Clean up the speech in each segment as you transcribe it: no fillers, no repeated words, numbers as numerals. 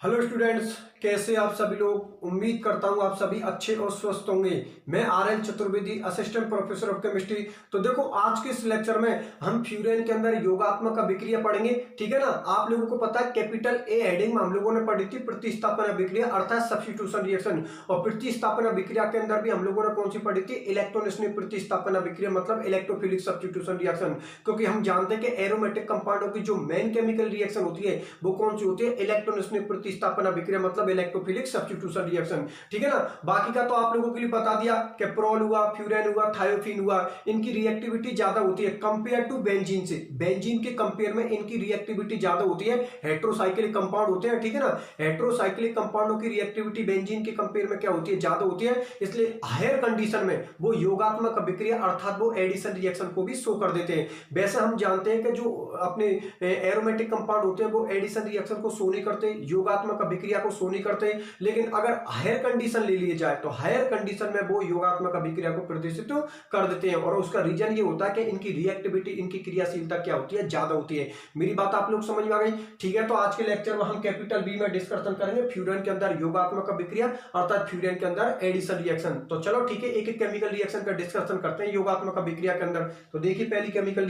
Hello students, कैसे आप सभी लोग। उम्मीद करता हूं आप सभी अच्छे और स्वस्थ होंगे। मैं RL. Chaturvedi, assistant professor of chemistry. तो देखो, आज के इस लेक्चर में हम फ्यूरेन के अंदर योगात्मक अभिक्रिया पढ़ेंगे। ठीक है ना। आप लोगों को पता है कैपिटल ए हेडिंग में हम लोगों ने पढ़ी थी प्रतिस्थापन अभिक्रिया अर्थात सब्स्टिट्यूशन रिएक्शन। और प्रतिस्थापन अभिक्रिया के अंदर भी हम लोगों ने कौन सी पढ़ी थी? इलेक्ट्रोनिक प्रतिस्थापन अभिक्रिया, मतलब इलेक्ट्रोफिलिक सब्स्टिट्यूशन रिएक्शन। क्योंकि हम जानते हैं कि एरोमेटिक कंपाउंडों की जो मेन केमिकल रिएक्शन होती है वो कौन सी होती है? इलेक्ट्रोनिक प्रतिस्थापन अभिक्रिया, मतलब इलेक्ट्रोफिलिक सब्स्टिट्यूशन रिएक्शन। ठीक है ना। बाकी का तो आप लोगों के लिए बता दिया कि प्रोल हुआ, फ्यूरेन हुआ, थायोफिन हुआ, इनकी रिएक्टिविटी ज्यादा होती है कंपेयर टू बेंजीन से। बेंजीन के कंपेयर में इनकी रिएक्टिविटी ज्यादा होती है। हेट्रोसाइक्लिक कंपाउंड होते हैं। ठीक है ना। हेट्रोसाइक्लिक कंपाउंडों की रिएक्टिविटी बेंजीन के कंपेयर में क्या होती है? ज्यादा होती है। इसलिए हायर कंडीशन में वो योगात्मक अभिक्रिया अर्थात वो एडिशन रिएक्शन को भी शो कर देते हैं। वैसे हम जानते हैं कि जो अपने एरोमेटिक कंपाउंड होते हैं वो एडिशन रिएक्शन को शो नहीं करते, योगात्मक अभिक्रिया को शो नहीं करते। लेकिन अगर हायर कंडीशन ले लिए जाए तो हायर कंडीशन में वो योगात्मक अभिक्रिया को प्रदर्शित कर देते हैं। और उसका रीजन ये होता है कि इनकी रिएक्टिविटी, इनकी क्रियाशीलता क्या होती है? ज्यादा होती है। मेरी बात आप लोग समझ में आ गई? ठीक है। तो आज के लेक्चर में हम कैपिटल बी में डिस्कशन करेंगे फ्यूरेन के अंदर योगात्मक अभिक्रिया अर्थात फ्यूरेन के अंदर एडिशन रिएक्शन। तो चलो ठीक है, एक एक केमिकल रिएक्शन का डिस्कशन करते हैं योगात्मक अभिक्रिया के अंदर। तो देखिए पहली केमिकल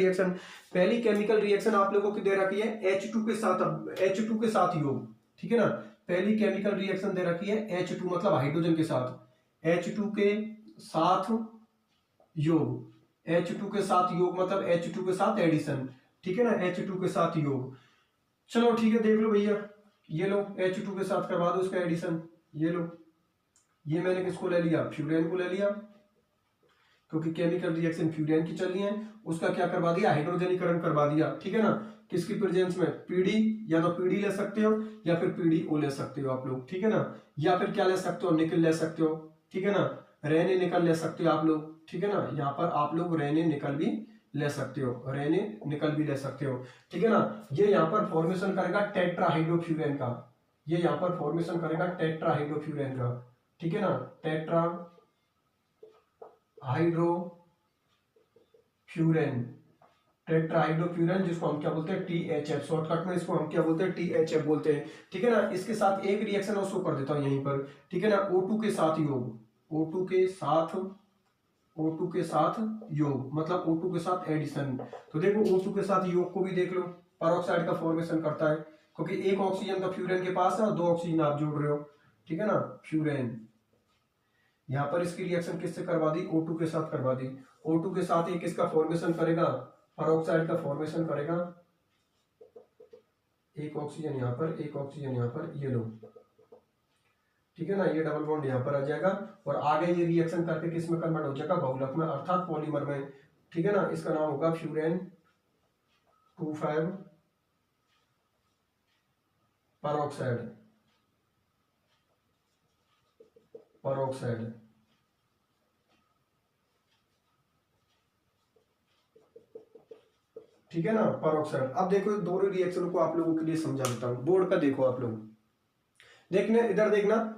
रिएक्शन आप लोगों की दे रखी है H2 के साथ योग। ठीक है ना। पहली केमिकल रिएक्शन दे रखी है H2 मतलब हाइड्रोजन के साथ, H2 के साथ योग। H2 के साथ योग मतलब H2 के साथ एडिशन। ठीक है ना। H2 के साथ योग। चलो ठीक है, देख लो भैया, ये लो H2 के साथ करवा दो उसका एडिशन। ये लो, ये मैंने किसको ले लिया? फ्यूरेन को ले लिया, क्योंकि केमिकल रिएक्शन फ्यूरेन की चल रही है। उसका क्या करवा दिया? हाइड्रोजनीकरण करवा दिया। ठीक है ना। किसकी प्रेजेंस में? पीडी, या तो पीडी ले सकते हो या फिर पीडीओ ले सकते हो आप लोग। ठीक है ना। या फिर क्या ले सकते हो? निकल ले सकते हो। ठीक है ना। रेने निकल ले सकते हो आप लोग। ठीक है ना। यहाँ पर आप लोग रेने निकल भी ले सकते हो, रेने निकल भी ले सकते हो। ठीक है ना। ये यहाँ पर फॉर्मेशन करेगा टेट्राहाइड्रोफ्यूरेन का। ये यहाँ पर फॉर्मेशन करेगा टेट्राहाइड्रोफ्यूरेन का। ठीक है ना। टेट्राहाइड्रोफ्यूरेन जिसको हम क्या बोलते हैं? THF। शॉर्टकट में इसको हम क्या बोलते हैं? THF बोलते हैं। ठीक है ना। इसके साथ एक रिएक्शन और शो कर देता हूं यहीं पर। ठीक है ना। O2 के साथ योग, O2 के साथ योग मतलब O2 के साथ एडिशन। तो देखो O2 के साथ योग को भी देख लो, पेरोक्साइड का फॉर्मेशन करता है, क्योंकि एक ऑक्सीजन तो फ्यूरेन के पास है और 2 ऑक्सीजन आप जोड़ रहे हो। ठीक है ना। फ्यूरेन यहां पर इसकी रिएक्शन किससे करवा दी? O2 के साथ करवा दी। O2 के साथ एक इसका फॉर्मेशन करेगा, पेरोक्साइड का फॉर्मेशन करेगा। एक ऑक्सीजन यहां पर, एक ऑक्सीजन यहां पर, ये लो। ठीक है ना। ये डबल बॉन्ड यहां पर आ जाएगा और आगे ये रिएक्शन करके किस में कन्वर्ट हो जाएगा? बहुलक में अर्थात पॉलीमर में। ठीक है ना। इसका नाम होगा फ्यूरेन 2,5 पेरोक्साइड। ठीक है ना। पेरोक्साइड। अब देखो दोनों रिएक्शन को आप लोगों के लिए समझा देता हूं। बोर्ड का देखो आप लोग, देखने इधर देखना।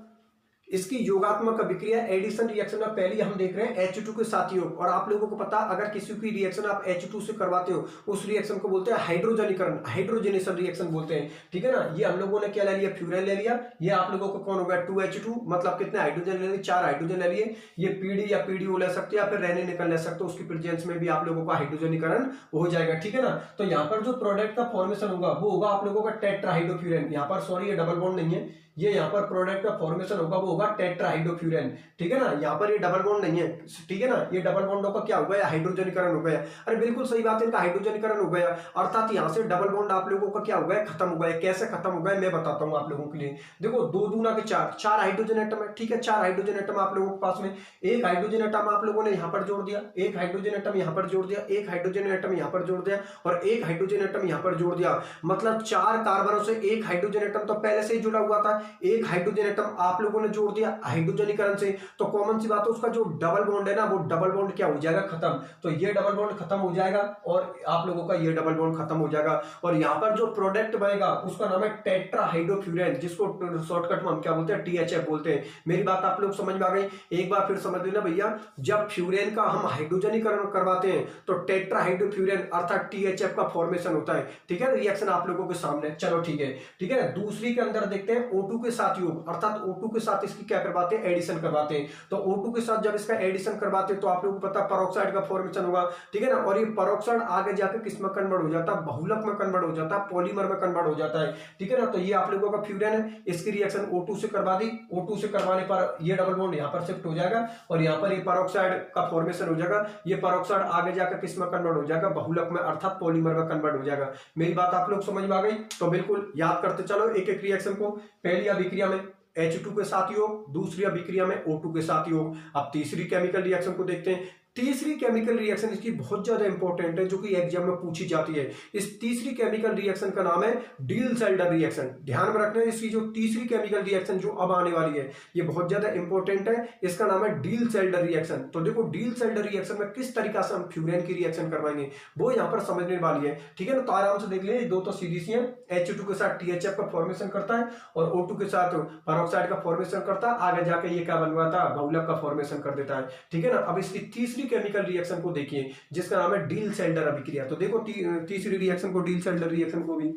इसकी योगात्मक अभिक्रिया एडिशन रिएक्शन में पहली हम देख रहे हैं H2 के साथ योग। और आप लोगों को पता, अगर किसी की रिएक्शन आप H2 से करवाते हो उस रिएक्शन को बोलते हैं हाइड्रोजनीकरण, हाइड्रोजनेशन रिएक्शन बोलते हैं। ठीक है ना। ये हम लोगों ने क्या ले लिया? फ्यूरेन ले लिया। ये आप लोगों को कौन हो गया? 2H2 मतलब कितने हाइड्रोजन ले लिए? 4 हाइड्रोजन ले लिए। ये पीडी या पीडीओ ले सकते हो या फिर रेने निकल ले सकते हो, उसकी प्रेजेंस में भी आप लोगों का हाइड्रोजनीकरण हो जाएगा। ठीक है ना। तो यहाँ पर जो प्रोडक्ट का फॉर्मेशन होगा वो होगा आप लोगों का टेट्राहाइड्रोफ्यूरेन। यहाँ पर सॉरी, ये डबल बॉन्ड नहीं है, ये यहाँ पर प्रोडक्ट का फॉर्मेशन होगा वो होगा टेट्राहाइड्रोफ्यूरेन। ठीक है ना। यहाँ पर ये डबल बॉन्ड नहीं है। ठीक है ना। ये डबल बॉन्डों का क्या हो गया? हाइड्रोजनीकरण हो गया। अरे बिल्कुल सही बात है, इनका हाइड्रोजनीकरण हो गया। अर्थात यहाँ से डबल बॉन्ड आप लोगों का क्या हो गया? खत्म हो गया। कैसे खत्म हो गया मैं बताता हूँ आप लोगों के लिए। देखो 2 दूना के 4 हाइड्रोजन एटम है। ठीक है। 4 हाइड्रोजन एटम आप लोगों के पास में, एक हाइड्रोजन एटम आप लोगों ने यहाँ पर जोड़ दिया, एक हाइड्रोजन एटम यहाँ पर जोड़ दिया, एक हाइड्रोजन एटम यहाँ पर जोड़ दिया और एक हाइड्रोजन एटम यहाँ पर जोड़ दिया। मतलब 4 कार्बनों से एक हाइड्रोजन एटम तो पहले से ही जुड़ा हुआ था। एक हाइड्रोजन एटम आप लोगों ने जोड़ दिया हाइड्रोजनीकरण से, तो कॉमन सी बात है उसका जो डबल बॉन्ड है ना, वो डबल बॉन्ड क्या हो जाएगा, खत्म। तो ये डबल बॉन्ड खत्म हो जाएगा और आप लोगों का ये डबल बॉन्ड खत्म हो जाएगा, और यहाँ पर जो प्रोडक्ट बनेगा उसका नाम है टेट्राहाइड्रोफ्यूरेन, जिसको शॉर्टकट में हम क्या बोलते हैं, THF बोलते हैं। मेरी बात आप लोग समझ में आ गई? एक बार फिर समझ लेना भैया, जब फ्यूरेन का हम हाइड्रोजनीकरण करवाते हैं तो टेट्राहाइड्रोफ्यूरेन अर्थात THF का फॉर्मेशन होता है। ठीक है, रिएक्शन आप लोगों के सामने। चलो ठीक है, ठीक है। दूसरी के अंदर देखते हैं O2 के साथ योग, अर्थात O2 के साथ इसकी क्या करवाते हैं, एडिशन करवाते हैं। तो O2 के साथ जब इसका एडिशन करवाते हैं तो आप लोगों को पता है पेरोक्साइड का फॉर्मेशन होगा। ठीक है ना, और ये पेरोक्साइड आगे जाकर किस में कन्वर्ट हो जाता है, बहुलक में कन्वर्ट हो जाता है, पॉलीमर में कन्वर्ट हो जाता है। ठीक है ना, तो ये आप लोगों का फ्यूरेन है, इसकी रिएक्शन O2 से करवा दी। O2 से करवाने पर ये डबल बॉन्ड यहाँ पर शिफ्ट हो जाएगा और यहाँ पर ये पेरोक्साइड का फॉर्मेशन हो जाएगा। ये पेरोक्साइड आगे जाकर किस में कन्वर्ट हो जाएगा, बहुलक में अर्थात पॉलीमर में कन्वर्ट हो जाएगा। मेरी बात आप लोग समझ में आ गई? तो बिल्कुल याद करते चलो एक एक रिएक्शन को। पहली अभिक्रिया में H2 के साथ योग, दूसरी अभिक्रिया में O2 के साथ योग। अब तीसरी केमिकल रिएक्शन को देखते हैं। तीसरी केमिकल रिएक्शन इसकी बहुत ज्यादा इंपॉर्टेंट है, जो कि एग्जाम में पूछी जाती है। इस तीसरी केमिकल रिएक्शन का नाम है डील-सेल्डर रिएक्शन। ध्यान में रखना है, इसकी जो तीसरी केमिकल रिएक्शन जो अब आने वाली है ये बहुत ज्यादा इंपॉर्टेंट है। इसका नाम है डील-सेल्डर रिएक्शन। तो देखो डील-सेल्डर रिएक्शन में किस तरीका से हम फ्यूरेन की रिएक्शन करवाएंगे वो यहाँ पर समझने वाली है। ठीक है ना, तो आराम से देख ले, दो तो सीधी सी है। H2 के साथ THF का फॉर्मेशन करता है और O2 के साथ पेरोक्साइड का फॉर्मेशन करता है, आगे जाके ये क्या बनवाता है, बहुलक का फॉर्मेशन कर देता है। ठीक है ना, अब इसकी तीसरी केमिकल रिएक्शन को देखिए जिसका नाम है डील-सेल्डर अभिक्रिया। तो देखो तीसरी रिएक्शन को, डील-सेल्डर रिएक्शन को भी,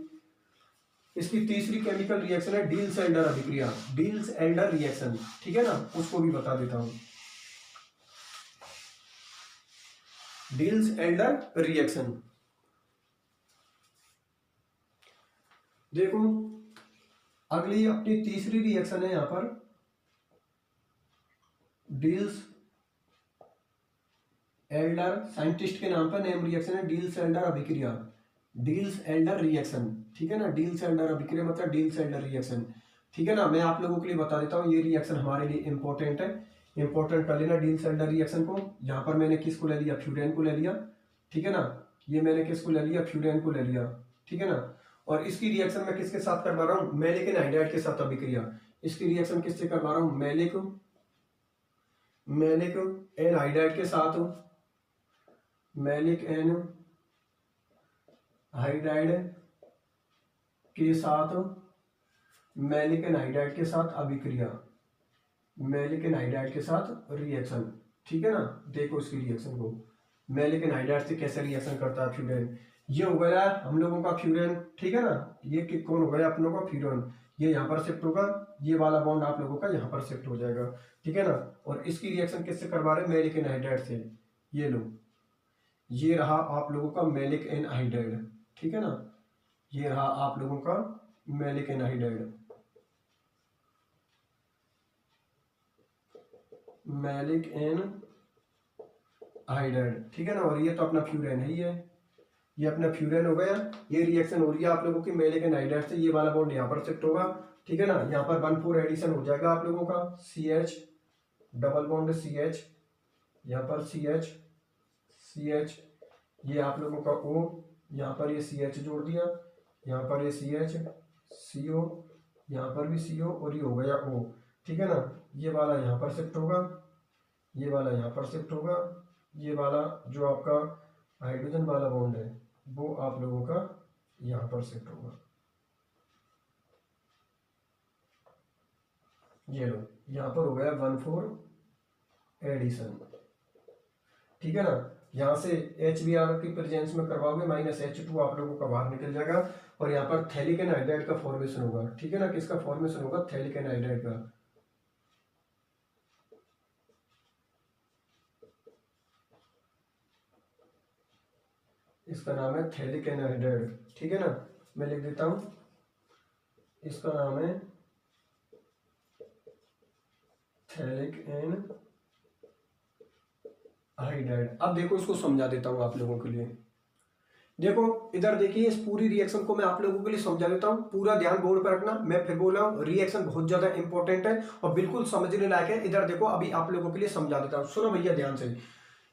इसकी तीसरी केमिकल रिएक्शन है डील-सेल्डर अभिक्रिया, डील-सेल्डर रिएक्शन। ठीक है ना, उसको भी बता देता हूं। डील-सेल्डर रिएक्शन देखो, अगली अपनी तीसरी रिएक्शन है यहां पर डील्स एल्डर, साइंटिस्ट के नाम पर नेम रिएक्शन है डील-सेल्डर अभिक्रिया, डील-सेल्डर रिएक्शन। ठीक है ना, डील-सेल्डर अभिक्रिया मतलब डील-सेल्डर रिएक्शन। ठीक है ना, मैं आप लोगों के लिए बता देता हूँ, ये रिएक्शन हमारे लिए इंपॉर्टेंट है, इंपॉर्टेंट कर लेना डील-सेल्डर रिएक्शन को। यहाँ पर मैंने किसको ले लिया, फ्यूरेन को ले लिया। ठीक है ना, ये मैंने किसको ले लिया, फ्यूरेन को ले लिया। ठीक है ना, और इसकी रिएक्शन मैं किसके साथ करवा रहा हूँ, मैलिक एनहाइड्राइड के साथ अभिक्रिया। इसकी रिएक्शन किससे करवा रहा हूँ, मैलिक एनहाइड्राइड के साथ, मैलिक एनहाइड्राइड के साथ, मैलिक एनहाइड्राइड के साथ अभिक्रिया, मैलिक एनहाइड्राइड के साथ रिएक्शन। ठीक है ना, देखो इसकी रिएक्शन को, मैलिक एनहाइड्राइड से कैसे रिएक्शन करता है फ्यूरेन। ये हो गया हम लोगों का फ्यूरेन। ठीक है ना, ये कौन हो गया अपनों का, फ्यूरेन। ये यहाँ पर शिफ्ट होगा, ये वाला बॉन्ड आप लोगों का यहाँ पर शिफ्ट हो जाएगा। ठीक है ना, और इसकी रिएक्शन किससे करवा रहे हैं, मैलिक एनहाइड्राइड से। ये लो, ये रहा आप लोगों का मैलिक एनहाइड्राइड। ठीक है ना, ये रहा आप लोगों का मैलिक एनहाइड्राइड, मैलिक एनहाइड्राइड। ठीक है ना, और ये तो अपना फ्यूरेन है, ये अपना फ्यूरेन हो गया। ये रिएक्शन हो रही है आप लोगों की मैलिक एनहाइड्राइड से, ये वाला बॉन्ड यहाँ पर शिफ्ट होगा। ठीक है ना, यहाँ पर 1,4 एडिशन हो जाएगा आप लोगों का, CH डबल बॉन्ड CH, यहाँ पर CH, ये आप लोगों का O, यहाँ पर ये CH जोड़ दिया, यहाँ पर ये CH, CO, यहाँ पर भी CO, और ये हो गया O। ठीक है ना, ये वाला यहाँ पर शिफ्ट होगा, ये वाला यहाँ पर शिफ्ट होगा, ये वाला जो आपका हाइड्रोजन वाला बॉन्ड है वो आप लोगों का यहाँ पर शिफ्ट होगा। ये लो, यहाँ पर हो गया 1,4 एडिशन। ठीक है ना, यहाँ से HBr की प्रेजेंस में करवाओगे, -H2 आप लोगों का बाहर निकल जाएगा और यहाँ पर थैलिक एनहाइड्राइड का फॉर्मेशन होगा। ठीक है ना, किसका फॉर्मेशन होगा, थैलिक एनहाइड्राइड का। इसका नाम है थैलिक एनहाइड्राइड। ठीक है ना, मैं लिख देता हूं, इसका नाम है थैलिक एनहाइड्राइड। अब देखो इसको समझा देता हूं आप लोगों के लिए। देखो इधर देखिए, इस पूरी रिएक्शन को मैं आप लोगों के लिए समझा देता हूं, पूरा ध्यान बोर्ड पर रखना। मैं फिर बोल रहा हूं, रिएक्शन बहुत ज्यादा इंपॉर्टेंट है और बिल्कुल समझने लायक है। इधर देखो, अभी आप लोगों के लिए समझा देता हूं, सुनो भैया ध्यान से।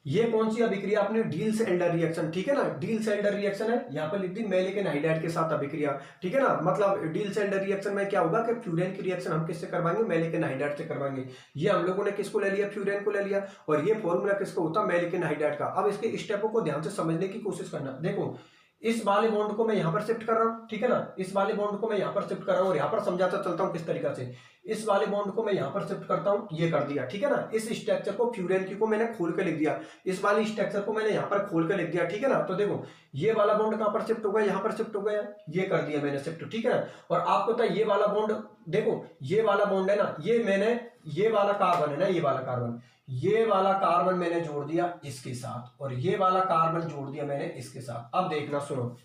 ये कौन सी अभिक्रिया अपनी डील्स एल्डर रिएक्शन, ठीक है ना, डील्स एल्डर रिएक्शन है, यहाँ पर लिख दी मैलिक एनहाइड्राइड के साथ अभिक्रिया, ठीक है ना। मतलब डील्स एल्डर रिएक्शन में क्या होगा कि फ्यूरेन की रिएक्शन हम किससे करवाएंगे, मैलिक एनहाइड्राइड से करवाएंगे। ये हम लोगों ने किसको ले लिया, फ्यूरेन को ले लिया, और ये फॉर्मूला किसको होता है, मैलिक एनहाइड्राइड का। अब इसके स्टेपों को ध्यान से समझने की कोशिश करना। देखो इस वाले बॉन्ड को मैं यहां पर शिफ्ट कर रहा हूं, ठीक है ना, इस वाले बॉन्ड को मैं यहां पर शिफ्ट कर रहा हूं और यहां पर समझाता चलता हूं किस तरीका से। इस वाले बॉन्ड को मैं यहां पर शिफ्ट करता हूं, ये कर दिया, ठीक है ना। इस स्ट्रक्चर को फ्यूरेन की को मैंने खोल के लिख दिया, इस वाली स्ट्रक्चर को मैंने यहां पर खोल के लिख दिया, ठीक है ना। तो देखो ये वाला बॉन्ड कहां पर शिफ्ट हो गया, यहां पर शिफ्ट हो गया, ये कर दिया मैंने शिफ्ट, ठीक है ना। और आपको पता है ये वाला बॉन्ड, देखो ये वाला बॉन्ड है ना, ये मैंने, ये वाला कार्बन है ना, ये वाला कार्बन, ये वाला कार्बन मैंने जोड़ दिया इसके साथ, और ये वाला कार्बन जोड़ दिया मैंने इसके साथ। अब देखना सुनो,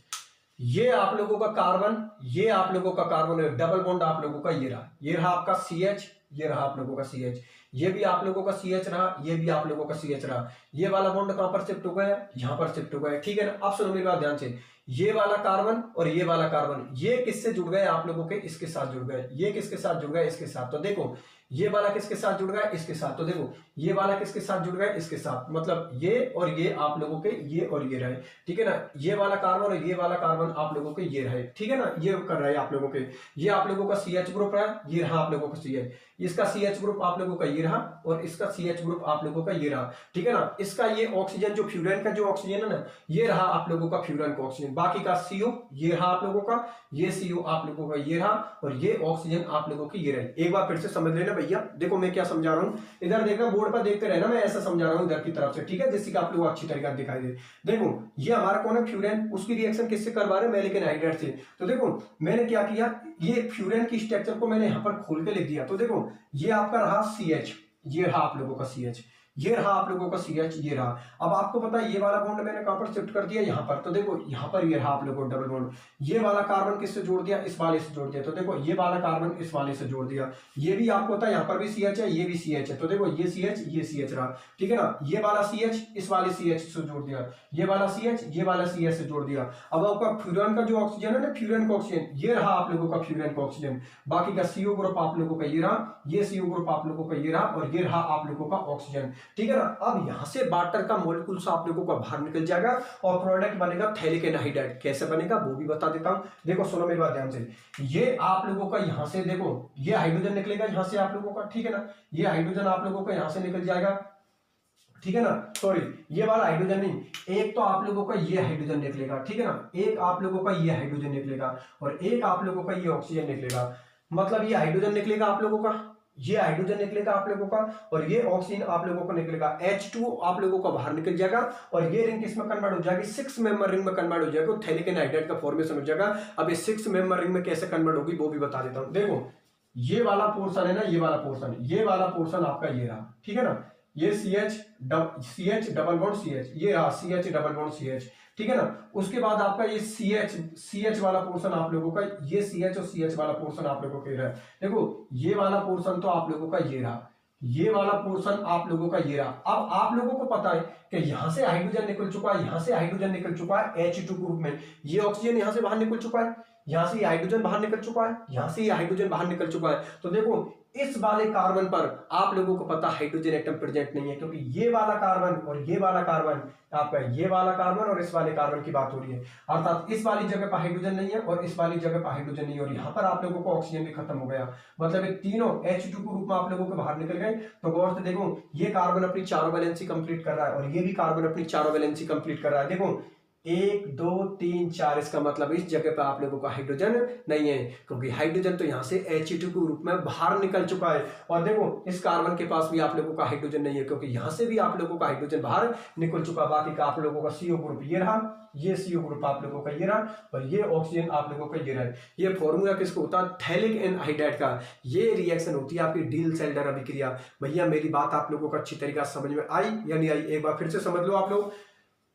ये आप लोगों का कार्बन, ये आप लोगों का कार्बन, डबल बॉन्ड आप लोगों का ये रहा आपका CH, ये रहा आप लोगों का CH, ये भी आप लोगों का CH रहा, ये भी आप लोगों का CH रहा। ये वाला बॉन्ड कहां पर शिफ्ट हो गया, यहां पर शिफ्ट हो गया, ठीक है ना। अब सुनो मेरी बात ध्यान से, ये वाला कार्बन और ये वाला कार्बन, ये किससे जुड़ गए आप लोगों के, इसके साथ जुड़ गए, ये किसके साथ जुड़ गए, इसके साथ। तो देखो ये वाला किसके साथ जुड़ गया, इसके साथ। तो देखो ये वाला किसके साथ जुड़ गया, इसके साथ, मतलब ये और ये आप लोगों के ये और ये रहे, ठीक है ना। ये वाला कार्बन और ये वाला कार्बन आप लोगों के ये रहे, ठीक है ना, ये कर रहे हैं आप लोगों के। ये आप लोगों का CH ग्रुप रहा, ये रहा आप लोगों का CH, इसका CH ग्रुप आप लोगों का ये रहा, और इसका CH ग्रुप आप लोगों का ये रहा, ठीक है ना। इसका ये ऑक्सीजन, जो फ्यूरेन का जो ऑक्सीजन है ना, ये रहा आप लोगों का फ्यूरेन का ऑक्सीजन, बाकी का CO ये रहा आप लोगों का, ये CO आप लोगों का ये रहा, और ये ऑक्सीजन आप लोगों की ये रही। एक बार फिर से समझ लेना भैया, देखो मैं क्या समझा रहा हूं, इधर देखना, बोर्ड पर देखते रहना, मैं ऐसा समझा रहा हूं इधर की तरफ से, ठीक है, जिससे कि आप लोगों को अच्छी तरीके से दिखाई दे। देखो ये हमारा कौन है, फ्यूरेन, उसकी रिएक्शन किससे करवा रहे हैं, मैलिक एनहाइड्राइड से। तो देखो मैंने क्या किया, ये फ्यूरेन की स्ट्रक्चर को मैंने यहां पर खोल के लिख दिया। तो देखो ये आपका रहा CH, ये रहा आप लोगों का CH, ये रहा आप लोगों का CH, ये रहा। अब आपको पता है ये वाला बॉन्ड मैंने कहां पर शिफ्ट कर दिया, यहां पर। तो देखो यहां पर ये रहा आप लोगों को डबल बॉन्ड, ये वाला कार्बन किससे जोड़ दिया, इस वाले से जोड़ दिया। तो देखो ये वाला कार्बन इस वाले से जोड़ दिया, ये भी आपको पता है यहाँ पर भी CH है, ये भी CH है। तो देखो ये CH, ये CH रहा, ठीक है ना। ये वाला CH इस वाले CH से जोड़ दिया, ये वाला CH ये वाला CH से जोड़ दिया। अब आपका फ्यूरेन का जो ऑक्सीजन है ना, फ्यूरेन का ऑक्सीजन, ये रहा आप लोगों का फ्यूरेन का ऑक्सीजन, बाकी का CO ग्रुप आप लोगों का ये रहा, ये CO ग्रुप आप लोगों का ये रहा, और ये रहा आप लोगों का ऑक्सीजन, ठीक है ना। अब यहां से वाटर का मॉलिक्यूल्स आप लोगों का बाहर निकल जाएगा और प्रोडक्ट बनेगा थैलिक एनहाइड्राइड। कैसे बनेगा वो भी बता देता हूं, देखो सुनो मेरी बात ध्यान से। ये आप लोगों का यहां से देखो ये हाइड्रोजन निकलेगा यहां से आप लोगों का, ठीक है ना, ये हाइड्रोजन आप लोगों का यहां से निकल जाएगा, ठीक है ना। सॉरी ये वाला हाइड्रोजन नहीं, एक तो आप लोगों का ये हाइड्रोजन निकलेगा, ठीक है ना, एक आप लोगों का ये हाइड्रोजन निकलेगा, और एक आप लोगों का ये ऑक्सीजन निकलेगा। मतलब ये हाइड्रोजन निकलेगा आप लोगों का, ये हाइड्रोजन निकलेगा आप लोगों का, और ये ऑक्सीजन आप लोगों को निकलेगा, H2 आप लोगों का बाहर निकल जाएगा, और ये रिंग किसमें कन्वर्ट हो जाएगी, 6 मेंबर रिंग में कन्वर्ट हो जाएगा, थैलिक एनहाइड्राइड का फॉर्मेशन हो जाएगा। अब ये 6 मेंबर रिंग में कैसे कन्वर्ट होगी वो भी बता देता हूं। देखो ये वाला पोर्शन है ना, ये वाला पोर्शन, ये वाला पोर्शन आपका ये रहा, ठीक है ना, ये CH डबल बॉन्ड CH, ये रहा CH डबल बॉन्ड CH, ठीक है ना। उसके बाद आपका ये CH वाला पोर्शन आप लोगों का, ये CH और CH वाला पोर्शन आप लोगों का रहा। देखो ये वाला पोर्शन तो आप लोगों का ये रहा, ये वाला पोर्शन आप लोगों का ये रहा। अब आप लोगों को पता है कि यहां से हाइड्रोजन निकल चुका है, यहां से हाइड्रोजन निकल चुका है H2 ग्रुप में, ये ऑक्सीजन यहां से बाहर निकल चुका है, यहां से हाइड्रोजन बाहर निकल चुका है, यहां से हाइड्रोजन बाहर निकल चुका है। तो देखो इस वाले कार्बन पर आप लोगों को पता हाइड्रोजन एटम प्रेजेंट नहीं है, क्योंकि ये वाला कार्बन और ये वाला कार्बन, आपका ये वाला कार्बन और इस वाले कार्बन की बात हो रही है, अर्थात इस वाली जगह पर हाइड्रोजन नहीं है और इस वाली जगह पर हाइड्रोजन नहीं है, और यहाँ पर आप लोगों को ऑक्सीजन भी खत्म हो गया। मतलब ये तीनों H2 के रूप में आप लोगों के बाहर निकल गए। तो गौर से देखो ये कार्बन अपनी चारों वैलेंसी कंप्लीट कर रहा है, और ये भी कार्बन अपनी चारों वैलेंसी कंप्लीट कर रहा है। देखो 1 2 3 4, इसका मतलब इस जगह पे आप लोगों का हाइड्रोजन नहीं है, क्योंकि हाइड्रोजन तो यहाँ से H2 के रूप में बाहर निकल चुका है। और देखो इस कार्बन के पास भी आप लोगों का हाइड्रोजन नहीं है, क्योंकि यहाँ से भी आप लोगों का हाइड्रोजन बाहर निकल चुका। बाकी का आप लोगों का CO ग्रुप ये रहा, ये CO ग्रुप आप लोगों का ये रहा, और ये ऑक्सीजन आप लोगों का ये रहा। ये फॉर्मूला किसको होता है, थैलिक एनहाइड्राइड का। ये रिएक्शन होती है आपकी डील-सेल्डर अभिक्रिया। भैया मेरी बात आप लोगों को अच्छी तरीके से समझ में आई या नहीं आई, एक बार फिर से समझ लो आप लोग।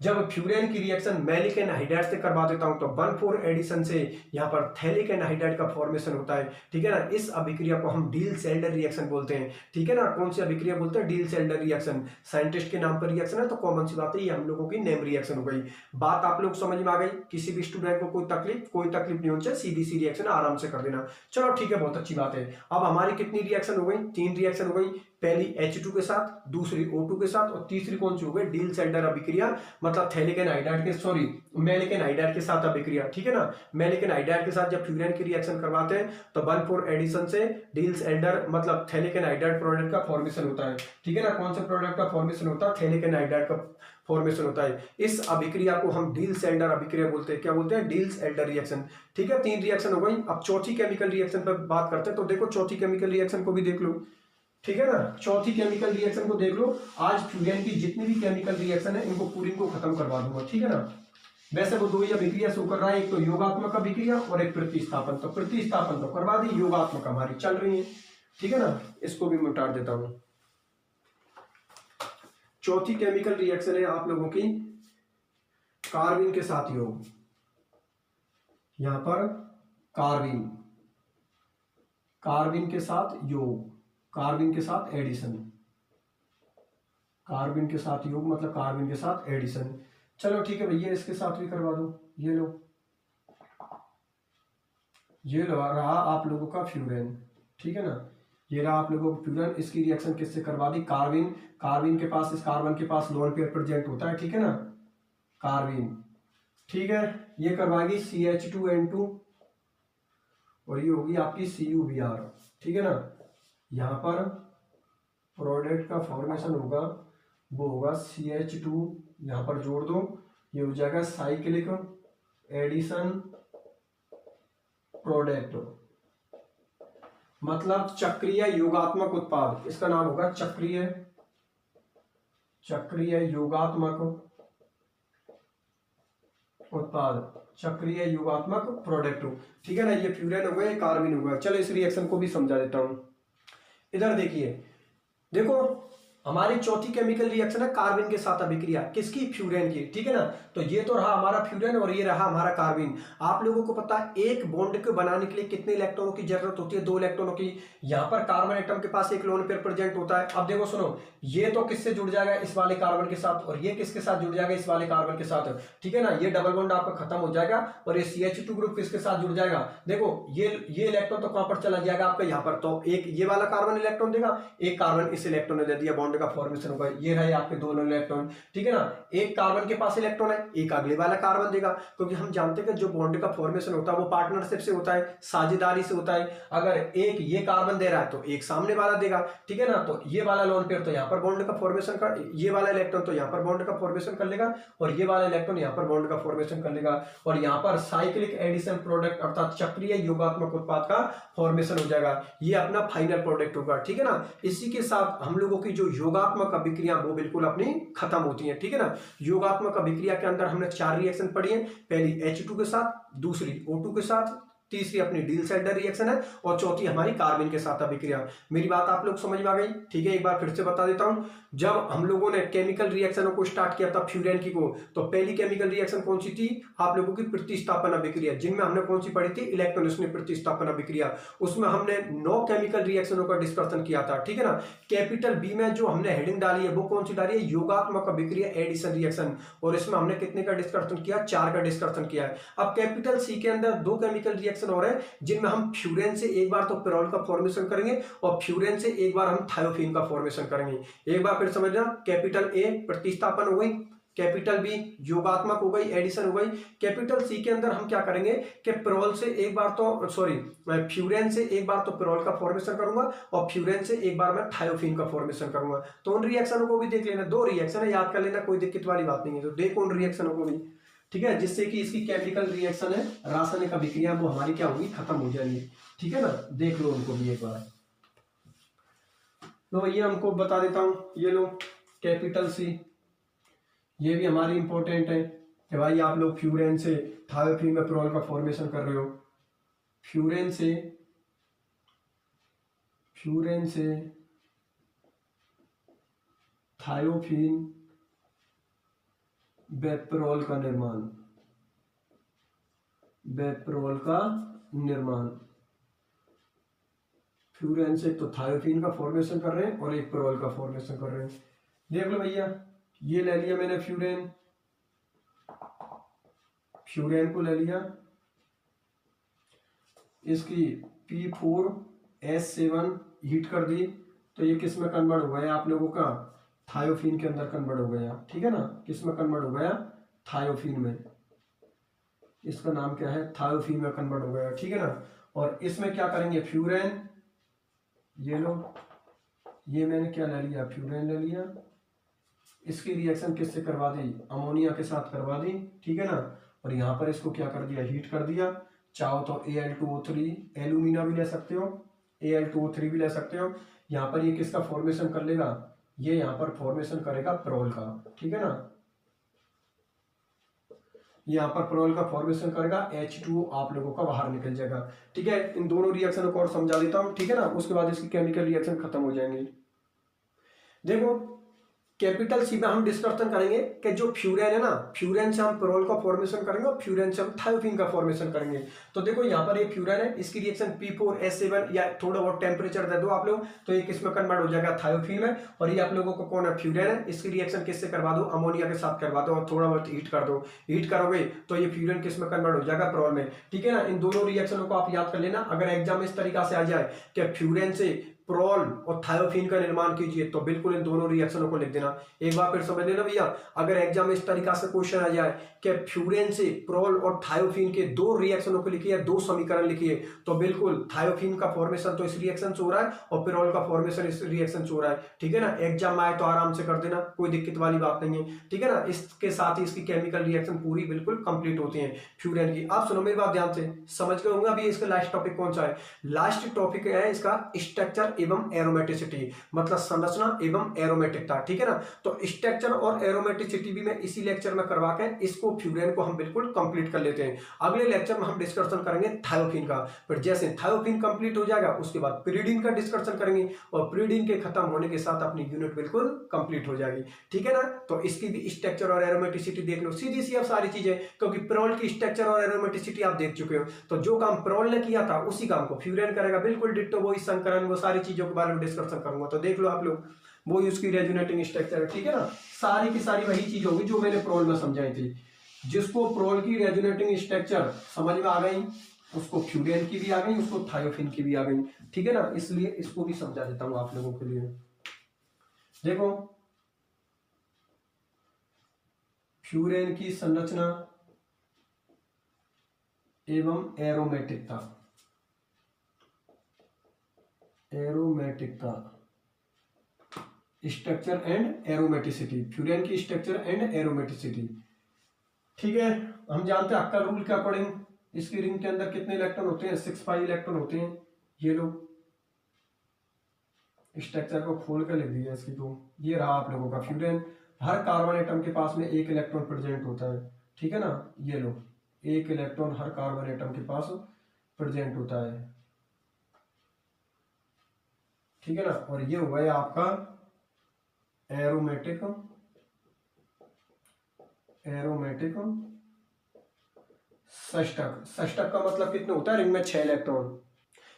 जब फ्यूरेन की रिएक्शन मैलिक एनहाइड्राइड से करवा देता हूं तो 1,4 एडिशन से यहाँ पर थैलिक एनहाइड्राइड का फॉर्मेशन होता है, ठीक है ना। इस अभिक्रिया को हम डील-सेल्डर रिएक्शन बोलते हैं, ठीक है ना। कौन सी अभिक्रिया बोलते हैं, डील-सेल्डर रिएक्शन। साइंटिस्ट के नाम पर रिएक्शन है तो कॉमन सी बात है, ये हम लोगों की नेम रिएक्शन हो गई। बात आप लोग समझ में आ गई। किसी भी स्टूडेंट को कोई तकलीफ नहीं होनी चाहिए, सीधी सी रिएक्शन आराम से कर देना। चलो ठीक है, बहुत अच्छी बात है। अब हमारी कितनी रिएक्शन हो गई, 3 रिएक्शन हो गई। पहली H2 के साथ, दूसरी O2 के साथ, और तीसरी कौन सी हो गई, डील सेल्डर अभिक्रिया, मतलब थैलिक एनहाइड्राइड के सॉरी मैलिक एनहाइड्राइड के साथ अभिक्रिया। ठीक है ना, मैलिक एनहाइड्राइड के साथ जब फ्यूरेन की रिएक्शन करवाते हैं तो 1,4 एडिशन से डील सेल्डर मतलब थैलिक एनहाइड्राइड प्रोडक्ट का फॉर्मेशन होता है। ठीक है ना, कौन से प्रोडक्ट का फॉर्मेशन होता है, थैलिक एनहाइड्राइड का फॉर्मेशन होता है। इस अभिक्रिया को हम डील सेल्डर अभिक्रिया बोलते हैं। क्या बोलते हैं, डील सेल्डर रिएक्शन। ठीक है, 3 रिएक्शन हो गई। अब चौथी केमिकल रिएक्शन पर बात करते हैं। तो देखो चौथी केमिकल रिएक्शन को भी देख लो। ठीक है ना, चौथी केमिकल रिएक्शन को देख लो। आज फ्यूरेन की जितनी भी केमिकल रिएक्शन है इनको पूरी को खत्म करवा दूंगा। ठीक है ना, वैसे वो 2 ही अभिक्रिया शो कर रहा है, एक तो योगात्मक अभिक्रिया और एक प्रतिस्थापन। तो प्रतिस्थापन तो करवा दी, योगात्मक हमारी चल रही है। ठीक है ना, इसको भी मिटा देता हूं। चौथी केमिकल रिएक्शन है आप लोगों की कार्बिन के साथ योग। यहां पर कार्बिन, कार्बिन के साथ योग, कार्बिन के साथ एडिशन, कार्बिन के साथ योग मतलब कार्बिन के साथ एडिशन। चलो ठीक है भैया, इसके साथ भी करवा दो। ये लो, ये रहा आप लोगों का फ्यूरेन। ठीक है ना, ये रहा आप लोगों का फ्यूरेन। इसकी रिएक्शन किससे करवा दी, कार्बिन, कार्बिन के पास, इस कार्बन के पास लोन पेयर प्रेजेंट होता है। ठीक है ना, कार्बिन। ठीक है, ये करवाएगी CH2N2 और ये होगी आपकी CuBr। ठीक है ना, यहां पर प्रोडक्ट का फॉर्मेशन होगा, वो होगा CH2, यहां पर जोड़ दो, ये हो जाएगा साइक्लिक एडिशन प्रोडक्ट, मतलब चक्रीय योगात्मक उत्पाद। इसका नाम होगा चक्रीय, चक्रीय योगात्मक उत्पाद, चक्रीय योगात्मक प्रोडक्ट। ठीक है ना, ये फ्यूरेन हो गया, कार्बिन हो गया। चलो इस रिएक्शन को भी समझा देता हूं। इधर देखिए, देखो हमारी चौथी केमिकल रिएक्शन है कार्बिन के साथ अभिक्रिया, किसकी, फ्यूरेन की। ठीक है ना, तो ये तो रहा हमारा फ्यूरेन और ये रहा हमारा कार्बिन। आप लोगों को पता है एक बॉन्ड को बनाने के लिए कितने इलेक्ट्रॉनों की जरूरत होती है, 2 इलेक्ट्रॉनों की। यहां पर कार्बन एटम के पास एक लोन पेयर प्रेजेंट होता है। अब देखो सुनो, ये तो किससे जुड़ जाएगा, इस वाले कार्बन के साथ, और ये किसके साथ जुड़ जाएगा, इस वाले कार्बन के साथ। ठीक है ना, ये डबल बॉन्ड आपका खत्म हो जाएगा और ये CH2 ग्रुप किसके साथ जुड़ जाएगा, देखो ये इलेक्ट्रॉन तो कहां पर चला जाएगा आपका, यहां पर। तो एक ये वाला कार्बन इलेक्ट्रॉन देगा, एक कार्बन इस इलेक्ट्रॉन ने दे दिया, बॉन्ड का फॉर्मेशन होगा। ये रहे आपके दोनों इलेक्ट्रॉन। ठीक है ना, एक कार्बन के पास इलेक्ट्रॉन है, एक अगले वाला कार्बन देगा, क्योंकि हम जानते हैं कि जो बॉन्ड का फॉर्मेशन होता है वो पार्टनरशिप से होता है, साझेदारी से होता है। अगर एक ये कार्बन दे रहा है तो एक सामने वाला देगा। ठीक है ना, तो ये वाला लोन पेयर तो यहां पर बॉन्ड का फॉर्मेशन कर, ये वाला इलेक्ट्रॉन तो यहां पर बॉन्ड का फॉर्मेशन कर लेगा, और ये वाला इलेक्ट्रॉन यहां पर बॉन्ड का फॉर्मेशन कर लेगा, और यहां पर साइक्लिक एडिशन प्रोडक्ट अर्थात चक्रीय योगात्मक उत्पाद का फॉर्मेशन हो जाएगा। ये अपना फाइनल प्रोडक्ट होगा। ठीक है ना, इसी के साथ हम लोगों की जो योगात्मक अभिक्रिया वो बिल्कुल अपनी खत्म होती है। ठीक है ना, योगात्मक अभिक्रिया के अंदर हमने 4 रिएक्शन पढ़ी है। पहली H2 के साथ, दूसरी O2 के साथ, तीसरी अपनी डील सेल्डर रिएक्शन है, और चौथी हमारी कार्बिन के साथ अभिक्रिया। मेरी बात आप लोग समझ में आ गई। ठीक है, एक बार फिर से बता देता हूं। जब हम लोगों ने केमिकल रिएक्शनों को स्टार्ट किया था फ्यूरेन की को, तो पहली केमिकल रिएक्शन कौन सी थी, आप लोगों की प्रतिस्थापन अभिक्रिया, जिनमें हमने कौन सी पढ़ी थी, इलेक्ट्रॉनिक प्रतिस्थापन अभिक्रिया। उसमें हमने 9 केमिकल रिएक्शनों का डिस्कशन किया था। ठीक है ना, कैपिटल बी में जो हमने हेडिंग डाली है वो कौन सी डाली है, योगात्मक अभिक्रिया एडिशन रिएक्शन, और इसमें हमने कितने का डिस्कशन किया, 4 का डिस्कशन किया है। अब कैपिटल सी के अंदर 2 केमिकल रिएक्शन हो रहे हैं, जिनमें हम फ्यूरेन से एक बार तो पिरोल का फॉर्मेशन करेंगे, और फ्यूरेन से एक बार हम थायोफीन का फॉर्मेशन करेंगे। एक बार फिर समझना, कैपिटल ए प्रतिस्थापन हो गई, कैपिटल बी योगात्मक हो गई, एडिशन हो गई। कैपिटल सी के अंदर हम क्या करेंगे कि पिरोल से एक बार तो मैं फ्यूरेन से एक बार तो पिरोल का फॉर्मेशन करूंगा, और फ्यूरेन से एक बार मैं थायोफीन का फॉर्मेशन करूंगा। तो उन रिएक्शनों को भी देख लेना, 2 रिएक्शन है, याद कर लेना, कोई दिक्कत वाली बात नहीं है। तो देखो उन रिएक्शनों को भी। ठीक है, जिससे कि इसकी केमिकल रिएक्शन है, रासायनिक अभिक्रिया, वो हमारी क्या होगी, खत्म हो जाएगी। ठीक है ना, देख लो उनको भी एक बार। तो ये हमको बता देता हूं, ये लो कैपिटल सी, ये भी हमारी इंपॉर्टेंट है कि भाई आप लोग फ्यूरेन से थायोफीन में पिरोल का फॉर्मेशन कर रहे हो, फ्यूरेन से थायोफीन बेपिरोल का निर्माण, फ्यूरेन से एक तो थायोफीन का फॉर्मेशन कर रहे हैं और एक पिरोल का फॉर्मेशन कर रहे हैं। देख लो भैया, ये ले लिया मैंने फ्यूरेन को ले लिया, इसकी P4S7 हीट कर दी, तो ये किस में कन्वर्ट हो गया आप लोगों का, थायोफीन के अंदर कन्वर्ट हो गया, ठीक है ना, किस में कन्वर्ट हो गया, थायोफीन में, इसका नाम क्या है, थायोफीन में कन्वर्ट हो गया, ठीक है ना। और इसमें क्या करेंगे, फ्यूरेन, ये लो, ये मैंने क्या ले लिया, फ्यूरेन ले लिया, इसकी रिएक्शन किससे करवा दी, अमोनिया के साथ करवा दी, ठीक है ना। और यहाँ पर इसको क्या कर दिया, हीट कर दिया, चाहो तो Al2O3 एल्यूमिना भी ले सकते हो, Al2O3 भी ले सकते हो। यहाँ पर ये किसका फॉर्मेशन कर लेगा, ये यहाँ पर फॉर्मेशन करेगा पेरोल का, ठीक है ना, यहाँ पर पेरोल का फॉर्मेशन करेगा, H2O आप लोगों का बाहर निकल जाएगा, ठीक है। इन दोनों रिएक्शनों को और समझा देता हूँ, ठीक है ना, उसके बाद इसकी केमिकल रिएक्शन खत्म हो जाएंगे। देखो कैपिटल सी में हम डिस्कशन करेंगे कि जो फ्यूरेन है ना, फ्यूरेन से हम पेरोल का फॉर्मेशन करेंगे और फ्यूरेन से हम थायोफीन का फॉर्मेशन करेंगे। तो देखो यहाँ पर ये फ्यूरेन है, इसकी रिएक्शन P4S7 या थोड़ा बहुत टेम्परेचर दे दो आप लोग तो ये किसमें कन्वर्ट हो जाएगा, थायोफीन में। और ये आप लोगों को कौन है, फ्यूरेन है, इसकी रिएक्शन किससे करवा दो, अमोनिया के साथ करवा दो और थोड़ा बहुत हीट कर दो, हीट करोगे तो ये फ्यूरेन किसमें कन्वर्ट हो जाएगा, पेरोल में, ठीक है ना। इन दोनों रिएक्शनों को आप याद कर लेना। अगर एग्जाम इस तरीका से आ जाए कि फ्यूरेन से पेरोल और थायोफीन का निर्माण कीजिए तो बिल्कुल इन दोनों रिएक्शनों को लिख देना। एक बार फिर समझ लेना भैया, अगर एग्जाम में इस तरीका से क्वेश्चन आ जाए कि फ्यूरेन से पेरोल और थायोफीन के दो रिएक्शनों को लिखिए, दो समीकरण लिखिए, तो बिल्कुल थायोफीन का फॉर्मेशन तो इस रिएक्शन से हो रहा है और पेरोल का फॉर्मेशन इस रिएक्शन से हो रहा है, ठीक है ना। एग्जाम में आए तो आराम से कर देना, कोई दिक्कत वाली बात नहीं है, ठीक है ना। इसके साथ ही इसकी केमिकल रिएक्शन पूरी बिल्कुल कंप्लीट होती है फ्यूरेन की। आप सुनो मेरी बात ध्यान से, समझ गए होंगे। अभी इसका लास्ट टॉपिक कौन सा है, लास्ट टॉपिक है इसका स्ट्रक्चर एवं एरोमेटिसिटी, मतलब संरचना एवं एरोमेटिकता, ठीक है ना। तो स्ट्रक्चर और एरोमेटिसिटी भी मैं इसी लेक्चर में करवा के इसको फ्यूरेन को हम बिल्कुल कंप्लीट कर लेते हैं। अगले लेक्चर में हम डिस्कशन करेंगे थायोफीन का, फिर जैसे थायोफीन कंप्लीट हो जाएगा उसके बाद पिरिडीन का डिस्कशन करेंगे और पिरिडीन के खत्म होने के साथ अपनी यूनिट बिल्कुल कंप्लीट हो जाएगी, ठीक है ना। तो इसकी भी स्ट्रक्चर और एरोमेटिसिटी देख लो, सीधी सी अब सारी चीजें, क्योंकि पेरोल की स्ट्रक्चर और एरोमेटिसिटी आप देख चुके हो। तो जो काम पेरोल ने किया था उसी काम को फ्यूरेन करेगा, बिल्कुल डिट्टो, वही संकरण, वो सारी चीजों के बारे में डिस्कशन करूंगा। तो देख लो आप लोग, वो उसकी रेजोनेटिंग स्ट्रक्चर, ठीक है ना, सारी की सारी वही चीज होगी जो मैंने पेरोल में समझाई थी। जिसको पेरोल की रेजोनेटिंग स्ट्रक्चर समझ में आ गई उसको फ्यूरेन की भी आ गई, उसको थायोफीन की भी आ गई, ठीक है ना। इसलिए इसको भी समझा देता हूं आप लोगों के लिए। देखो फ्यूरेन की संरचना एवं एरोमेटिकता, एरोमेटिकता, स्ट्रक्चर एंड एरोमेटिसिटी, फ्यूरेन की स्ट्रक्चर एंड एरोमेटिसिटी, ठीक है। हम जानते हैं अक्कर रूल के अकॉर्डिंग इसकी रिंग के अंदर कितने इलेक्ट्रॉन होते हैं, 6 इलेक्ट्रॉन होते हैं। ये लो स्ट्रक्चर को खोल कर लिख दिया इसकी, तो ये रहा आप लोगों का फ्यूरेन। हर कार्बन एटम के पास में एक इलेक्ट्रॉन प्रेजेंट होता है, ठीक है ना। ये लो एक इलेक्ट्रॉन हर कार्बन एटम के पास प्रेजेंट होता है, ठीक है ना। और ये हुआ है आपका एरोमेटिक, एरोमेटिक षष्टक। षष्टक का मतलब कितने होता है, रिंग में 6 इलेक्ट्रॉन।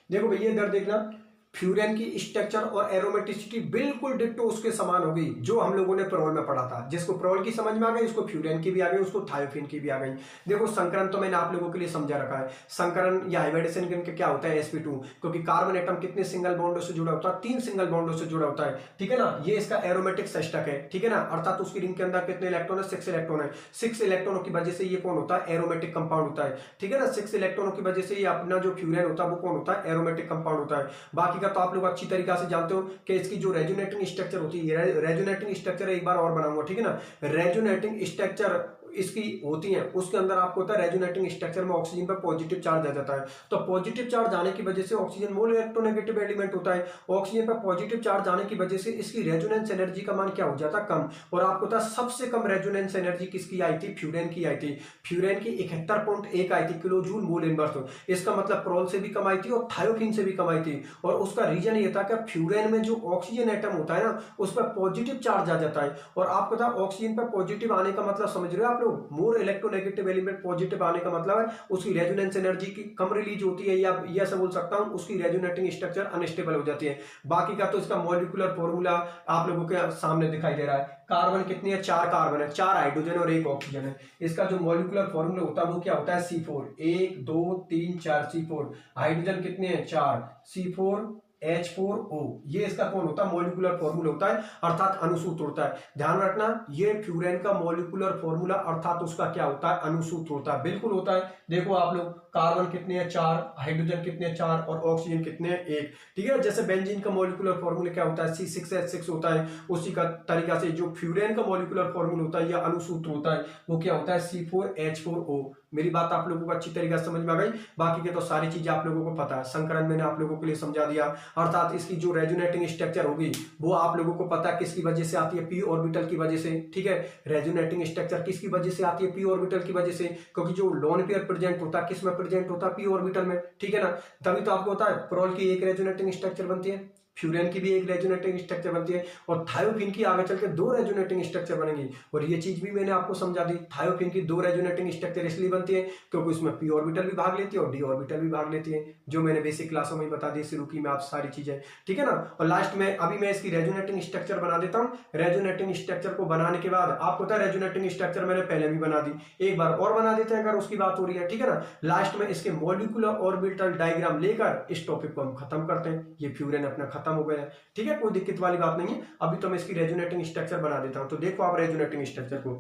देखो भैया इधर देखना, फ्यूरेन की स्ट्रक्चर और एरोमेटिसिटी बिल्कुल डिट्टो उसके समान होगी जो हम लोगों ने पेरोल में पढ़ा था। जिसको पेरोल की समझ में आ गई उसको फ्यूरेन की भी आ गई, उसको थायोफीन की भी आ गई। देखो संकरण तो मैंने आप लोगों के लिए समझा रखा है। संकरण या हाइब्रिडेशन के क्या होता है, sp2, क्योंकि कार्बन एटम कितने सिंगल बॉन्डों से जुड़ा होता है, 3 सिंगल बॉन्डों से जुड़ा होता है, ठीक है ना। ये इसका एरोमेटिक षष्टक है, ठीक है ना। अर्थात उसकी रिंग के अंदर कितने इलेक्ट्रॉन है, 6 इलेक्ट्रॉन है। 6 इलेक्ट्रॉनों की वजह से ये कौन होता है, एरोमेटिक कंपाउंड होता है, ठीक है ना। 6 इलेक्ट्रॉनों की वजह से ये अपना जो फ्यूरेन होता है वो कौन होता है, एरोमेटिक कंपाउंड होता है। बाकी का तो आप लोग अच्छी तरीका से जानते हो कि इसकी जो रेजोनेटिंग स्ट्रक्चर होती है, रेजोनेटिंग स्ट्रक्चर एक बार और बनाऊंगा, ठीक है ना। रेजोनेटिंग स्ट्रक्चर इसकी होती है, उसके अंदर आपको होता है रेजोनेटिंग स्ट्रक्चर में ऑक्सीजन पर पॉजिटिव चार्ज आ जाता है। तो पॉजिटिव चार्ज आने की वजह से ऑक्सीजन मोल इलेक्ट्रोनेगेटिव एलिमेंट होता है। ऑक्सीजन पर पॉजिटिव चार्ज आने की वजह से इसकी रेजोनेंस एनर्जी का मान क्या हो जाता है, कम। और आपको पता सबसे कम रेजोनेंस एनर्जी किसकी आई थी, फ्यूरेन की आई थी। फ्यूरेन की 71.1 आई थी किलो जूल मोल इनवर्स। इसका मतलब पेरोल से भी कम आई थी और थायोफीन से भी कम आई थी। और उसका रीजन ये था कि फ्यूरेन में जो ऑक्सीजन एटम होता है ना उस पर पॉजिटिव चार्ज आ जाता है। और आपको पता ऑक्सीजन पर पॉजिटिव आने का मतलब समझ रहे हो आप लोग, मोर इलेक्ट्रोनेगेटिव एलिमेंट पॉजिटिव आने का मतलब है उसकी रेजोनेंस एनर्जी की कम रिलीज होती है, या ये ऐसा बोल सकता हूं उसकी रेजोनेटिंग स्ट्रक्चर अनस्टेबल हो जाती है। बाकी का तो इसका मॉलिक्यूलर फॉर्मूला आप लोगों के सामने दिखाई दे रहा है। कार्बन कितनी है, 4 कार्बन है, 4 हाइड्रोजन और 1 ऑक्सीजन है। इसका जो मॉलिक्यूलर फॉर्मूला होता है वो क्या होता है, C4, 1 2 3 4 C4। हाइड्रोजन कितने हैं, 4, C4 H4O, ये इसका कौन होता है, मॉलिक्यूलर फॉर्मूला होता है, अर्थात अनुसूत्र होता है। ध्यान रखना, ये फ्यूरेन का मॉलिक्यूलर फॉर्मूला अर्थात उसका क्या होता है, अनुसूत्र होता है, बिल्कुल होता है। देखो आप लोग, कार्बन कितने हैं 4, हाइड्रोजन कितने हैं 4 और ऑक्सीजन कितने हैं 1, ठीक है। जैसे बेंजीन का मॉलिक्यूलर फॉर्मूला क्या होता है, C6H6 होता है, उसी का तरीका से जो फ्यूरेन का मॉलिक्यूलर फॉर्मूला होता है या अनुसूत्र होता है वो क्या होता है, C4H4O। मेरी बात आप लोगों को अच्छी तरीके से समझ में आ गई, बाकी के तो सारी चीजें आप लोगों को पता है, संकरण मैंने आप लोगों के लिए समझा दिया। अर्थात इसकी जो रेजोनेटिंग स्ट्रक्चर होगी वो आप लोगों को पता है किसकी वजह से आती है, p ऑर्बिटल की वजह से, ठीक है। रेजोनेटिंग स्ट्रक्चर किसकी वजह से आती है, p ऑर्बिटल की वजह से, क्योंकि जो लोन पेयर प्रेजेंट होता है किस में प्रेजेंट होता है, p ऑर्बिटल में, ठीक है ना। तभी तो आपको होता है प्रोल की एक रेजोनेटिंग स्ट्रक्चर बनती है, फ्यूरेन की भी एक रेजोनेटिंग स्ट्रक्चर बनती है, और थायोफिन की आगे चल के 2 रेजोनेटिंग स्ट्रक्चर बनेंगी। और ये चीज भी मैंने आपको समझा दी, थायोफिन की 2 रेजोनेटिंग स्ट्रक्चर इसलिए बनती है क्योंकि उसमें p ऑर्बिटल भी भाग लेती है और d ऑर्बिटल भी भाग लेती है, जो मैंने बेसिक क्लासों में बता दी शुरू की में आप सारी चीजें, ठीक है ना। और लास्ट में अभी मैं इसकी रेजोनेटिंग स्ट्रक्चर बना देता हूँ। रेजोनेटिंग स्ट्रक्चर को बनाने के बाद आपको पता है रेजोनेटिंग स्ट्रक्चर मैंने पहले भी बना दी, एक बार और बना देते हैं अगर उसकी बात हो रही है, ठीक है ना। लास्ट में इसके मॉलिक्यूलर ऑर्बिटल डायग्राम लेकर इस टॉपिक को हम खत्म करते हैं। ये फ्यूरेन अपना खत्म हो गया है, ठीक है, कोई दिक्कत वाली बात नहीं है। अभी तो मैं इसकी रेजोनेटिंग स्ट्रक्चर बना देता हूं। तो देखो आप रेजोनेटिंग स्ट्रक्चर को,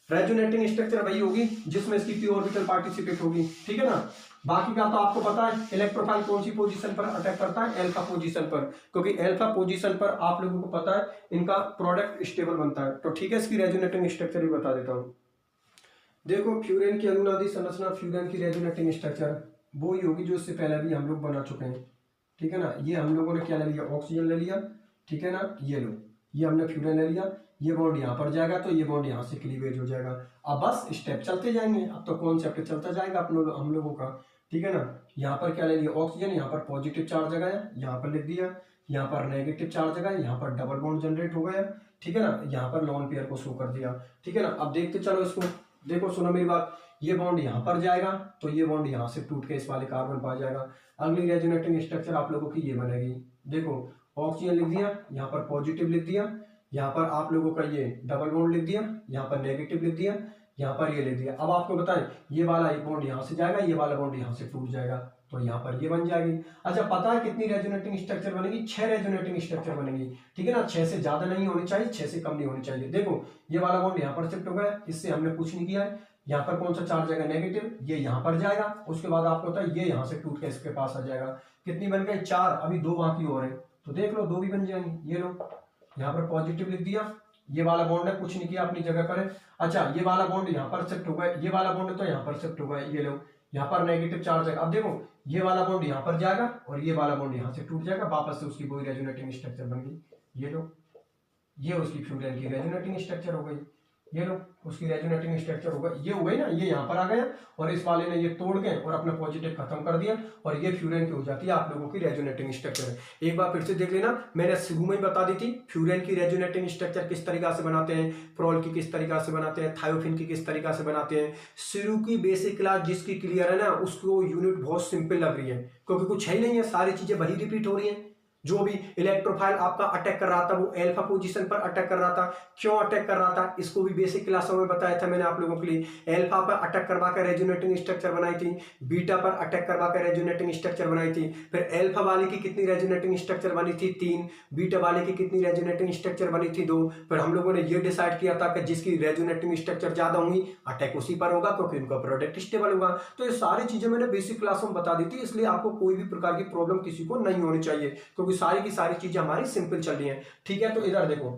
रेजोनेटिंग स्ट्रक्चर वही होगी जिसमें इसकी p ऑर्बिटल पार्टिसिपेट होगी, ठीक है ना। बाकी का तो आपको पता है, इलेक्ट्रोफाइल कौन सी पोजीशन पर अटैक करता है, अल्फा पोजीशन पर, क्योंकि अल्फा पोजीशन पर आप लोगों को पता है इनका प्रोडक्ट स्टेबल बनता है। तो ठीक है, इसकी रेजोनेटिंग स्ट्रक्चर भी बता देता हूँ। देखो फ्यूरेन की अनुनादी संरचना, फ्यूरेन की रेजोनेटिंग स्ट्रक्चर वो ही होगी जो इससे पहले भी हम लोग बना चुके हैं, ठीक है ना। ये हम लोगों ने क्या ले लिया, ऑक्सीजन ले लिया, ठीक है ना। ये लो, ये हमने फ्यूरेन ले लिया, ये बॉन्ड यहाँ पर जाएगा तो ये बॉन्ड यहाँ से क्लीवेज हो जाएगा। अब बस स्टेप चलते जाएंगे, अब तो कॉन्सेप्ट चलता जाएगा हम लोगों का, ठीक है ना। यहाँ पर क्या ले लिया, ऑक्सीजन, यहाँ पर पॉजिटिव चार्ज लगाया, यहाँ पर लिख दिया, यहाँ पर नेगेटिव चार्ज लगाया, यहाँ पर डबल बॉन्ड जनरेट हो गया, ठीक है ना। यहाँ पर लॉन पेयर को शो कर दिया, ठीक है ना। अब देखते चलो इसको, देखो सुनो मेरी बात, ये बॉन्ड यहाँ पर जाएगा तो ये बॉन्ड यहाँ से टूट के इस वाले कार्बन पर आ जाएगा। अगली रेजोनेटिंग स्ट्रक्चर आप लोगों की ये बनेगी, देखो ऑक्सीजन लिख दिया, यहाँ पर पॉजिटिव लिख दिया, यहाँ पर आप लोगों का ये डबल बॉन्ड लिख दिया, यहाँ पर नेगेटिव लिख दिया, यहाँ पर ये लिख दिया। अब आपको बताएं ये वाला एक बॉन्ड यहाँ से जाएगा, ये वाला बॉन्ड यहाँ से टूट जाएगा, तो यहाँ पर ये बन जाएगी। अच्छा पता है कितनी रेजोनेटिंग स्ट्रक्चर बनेगी, 6 रेजोनेटिंग स्ट्रक्चर बनेगी, ठीक है ना। 6 से ज्यादा नहीं होनी चाहिए, 6 से कम नहीं होनी चाहिए। देखो ये वाला बॉन्ड यहाँ पर शिफ्ट हो गया, इससे हमने कुछ नहीं किया है। यहाँ पर कौन सा चार्ज जाएगा, नेगेटिव, ये यहाँ पर जाएगा, उसके बाद आपको होता है ये यहाँ से टूट के इसके पास आ जाएगा। कितनी बन गई, 4, अभी 2 बाकी और है, तो देख लो 2 भी बन जाएंगी। ये लो, यहाँ पर पॉजिटिव लिख दिया, ये वाला बॉन्ड है, कुछ नहीं किया, अपनी जगह पर है। अच्छा ये वाला बॉन्ड यहाँ पर शिफ्ट होगा, ये वाला बॉन्ड तो यहाँ पर शिफ्ट होगा, ये लो यहाँ पर नेगेटिव चार्ज है। अब देखो ये वाला बॉन्ड यहाँ पर जाएगा और ये वाला बॉन्ड यहाँ से टूट जाएगा, वापस से उसकी वही रेजोनेटिंग स्ट्रक्चर बन गई। ये लो, ये उसकी फ्यूरेन की रेजोनेटिंग स्ट्रक्चर हो गई, ये लो उसकी रेजोनेटिंग स्ट्रक्चर होगा, ये हो गई ना, ये यहाँ पर आ गया और इस वाले ने ये तोड़ के और अपना पॉजिटिव खत्म कर दिया और ये फ्यूरेन की हो जाती है आप लोगों की रेजोनेटिंग स्ट्रक्चर। एक बार फिर से देख लेना, मैंने शुरू में ही बता दी थी फ्यूरेन की रेजोनेटिंग स्ट्रक्चर किस तरीका से बनाते हैं, प्रोल की किस तरीका से बनाते हैं, थायोफिन की किस तरीका से बनाते हैं। शुरू की बेसिक क्लास जिसकी क्लियर है ना, उसको यूनिट बहुत सिंपल लग रही है क्योंकि कुछ है ही नहीं है, सारी चीजें वही रिपीट हो रही है। जो भी इलेक्ट्रोफाइल आपका अटैक कर रहा था वो अल्फा पोजीशन पर अटैक कर रहा था, क्यों अटैक कर रहा था इसको भी बेसिक क्लासों में बताया था मैंने आप लोगों के लिए। अल्फा पर अटैक करवा कर रेजोनेटिंग स्ट्रक्चर बनाई थी, बीटा पर अटैक करवा कर रेजोनेटिंग स्ट्रक्चर बनाई थी। फिर अल्फा वाले की कितनी रेजोनेटिंग स्ट्रक्चर बनी थी, 3, बीटा वाले की कितनी रेजोनेटिंग स्ट्रक्चर बनी थी, 2। फिर हम लोगों ने ये डिसाइड किया था कि जिसकी रेजोनेटिंग स्ट्रक्चर ज्यादा होंगी अटैक उसी पर होगा क्योंकि उनका प्रोडक्ट स्टेबल होगा। तो ये सारी चीजें मैंने बेसिक क्लासों में बता दी थी, इसलिए आपको कोई भी प्रकार की प्रॉब्लम किसी को नहीं होनी चाहिए क्योंकि सारी की सारी चीजें हमारी सिंपल चल रही है, ठीक है। तो इधर देखो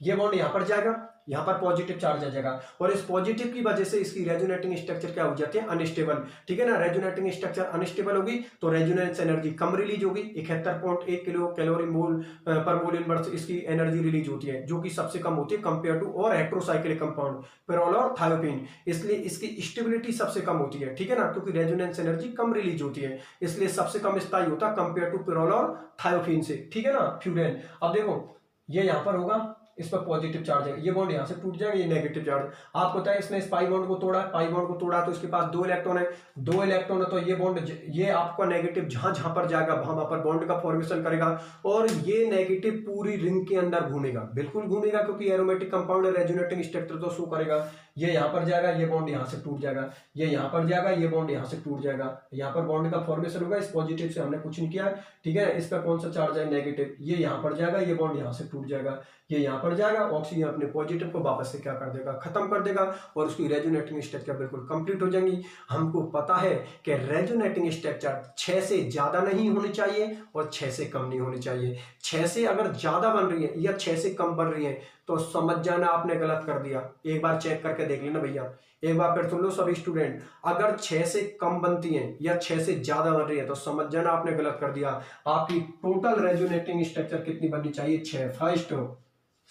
ये बॉन्ड यहां पर जाएगा, यहां पर पॉजिटिव चार्ज आ जाएगा और इस पॉजिटिव की वजह से इसकी रेजोनेटिंग स्ट्रक्चर क्या हो जाती है, अनस्टेबल, ठीक है ना। रेजोनेटिंग स्ट्रक्चर अनस्टेबल होगी तो रेजोनेंस एनर्जी कम रिलीज होगी, 71.1 किलो कैलोरी मोल पर मोल इनवर्स इसकी एनर्जी रिलीज होती है जो कि सबसे कम होती है कंपेयर टू और हेट्रोसाइक्लिक कंपाउंड पेरोल और थायोपिन, इसलिए इसकी स्टेबिलिटी सबसे कम होती है, ठीक है ना, क्योंकि रेजोनेंस एनर्जी कम रिलीज होती है इसलिए सबसे कम स्थायी होता है कंपेयर टू पेरोल और थायोपिन से, ठीक है ना, फ्यूरेन। अब देखो ये यहां पर होगा, इस पर पॉजिटिव चार्ज है, ये बॉन्ड यहां से टूट जाएगा, ये नेगेटिव चार्ज। आपको पता है इसने इस पाई बॉन्ड को तोड़ा, पाई बॉन्ड को तोड़ा तो इसके पास 2 इलेक्ट्रॉन है, 2 इलेक्ट्रॉन है तो ये बॉन्ड ये आपका नेगेटिव जहां जहां पर जाएगा वहां पर बॉन्ड का फॉर्मेशन करेगा और ये नेगेटिव पूरी रिंग के अंदर घूमेगा, बिल्कुल घूमेगा क्योंकि एरोमेटिक कंपाउंड रेजोनेटिंग स्ट्रक्चर तो शो करेगा। ये यहाँ पर जाएगा, ये बॉन्ड यहाँ से टूट जाएगा, ये यहाँ पर जाएगा, ये बॉन्ड यहाँ से टूट जाएगा, यहाँ पर बॉन्ड का फॉर्मेशन होगा। इस पॉजिटिव से हमने कुछ नहीं किया है, ठीक है। इसका कौन सा चार्ज है, नेगेटिव। ये यहाँ पर जाएगा, ये बॉन्ड यहाँ से टूट जाएगा, ये यहाँ पर जाएगा, ऑक्सीजन अपने पॉजिटिव को वापस से क्या कर देगा, खत्म कर देगा, और उसकी रेजोनेटिंग स्ट्रक्चर बिल्कुल कंप्लीट हो जाएंगी। हमको पता है कि रेजोनेटिंग स्ट्रक्चर 6 से ज्यादा नहीं होनी चाहिए और 6 से कम नहीं होनी चाहिए। 6 से अगर ज्यादा बन रही है या 6 से कम बन रही है तो समझ जाना आपने गलत कर दिया। एक बार चेक करके देख लेना भैया, एक बार फिर सुन लो सभी स्टूडेंट। अगर 6 से कम बनती हैं या 6 से ज्यादा बन रही है तो समझ जाना आपने गलत कर दिया। आपकी टोटल रेजोनेटिंग स्ट्रक्चर कितनी बननी चाहिए, 6। फर्स्ट,